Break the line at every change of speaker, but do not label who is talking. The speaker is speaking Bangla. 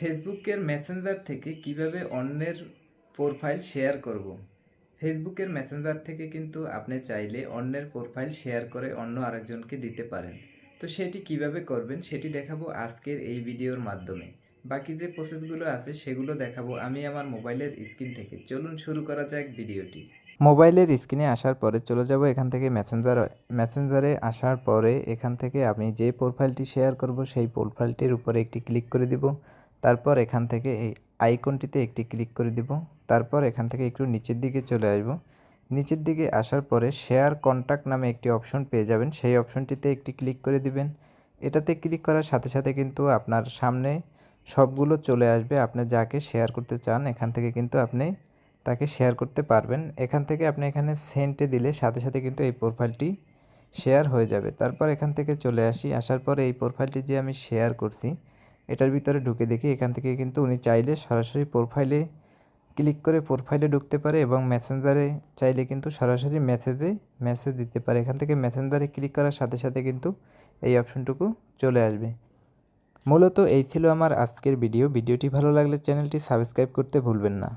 ফেসবুকের মেসেঞ্জার থেকে কিভাবে অন্যের প্রোফাইল শেয়ার করব। ফেসবুকের মেসেঞ্জার থেকে কিন্তু আপনি চাইলে অন্যের প্রোফাইল শেয়ার করে অন্য আরেকজনকে দিতে পারেন। তো সেটি কিভাবে করবেন সেটি দেখাবো আজকের এই ভিডিওর মাধ্যমে। বাকি যে প্রসেসগুলো আছে সেগুলো দেখাবো আমি আমার মোবাইলের স্ক্রিন থেকে। চলুন শুরু করা যাক ভিডিওটি। মোবাইলের স্ক্রিনে আসার পরে চলে যাব এখান থেকে মেসেঞ্জারে আসার পরে এখান থেকে আমি যে প্রোফাইলটি শেয়ার করব সেই প্রোফাইলটির উপরে একটি ক্লিক করে দিব। তারপর এখান থেকে এই আইকনটিতে একটি ক্লিক করে দিব। তারপর এখান থেকে একটু নিচের দিকে চলে আসব। নিচের দিকে আসার পরে শেয়ার কন্ট্যাক্ট নামে একটি অপশন পেয়ে যাবেন, সেই অপশনটিতে একটি ক্লিক করে দিবেন। এটাতে ক্লিক করার সাথে সাথে কিন্তু আপনার সামনে সবগুলো চলে আসবে। আপনি যাকে শেয়ার করতে চান এখান থেকে কিন্তু আপনি তাকে শেয়ার করতে পারবেন। এখান থেকে আপনি এখানে সেন্টে দিলে সাথে সাথে কিন্তু এই প্রোফাইলটি শেয়ার হয়ে যাবে। তারপর এখান থেকে চলে আসি, আসার পরে এই প্রোফাইলটি যে আমি শেয়ার করছি এটার ভিতরে ঢুকে দেখি এখান থেকে কিন্তু উনি চাইলে সরাসরি প্রোফাইলে ক্লিক করে প্রোফাইলে ঢুকতে পারে এবং মেসেঞ্জারে চাইলে কিন্তু সরাসরি মেসেজ দিতে পারে। এখান থেকে মেসেঞ্জারে ক্লিক করার সাথে সাথে কিন্তু এই অপশনটুকু চলে আসবে। মূলত এই ছিল আমার আজকের ভিডিওটি ভালো লাগলে চ্যানেলটি সাবস্ক্রাইব করতে ভুলবেন না।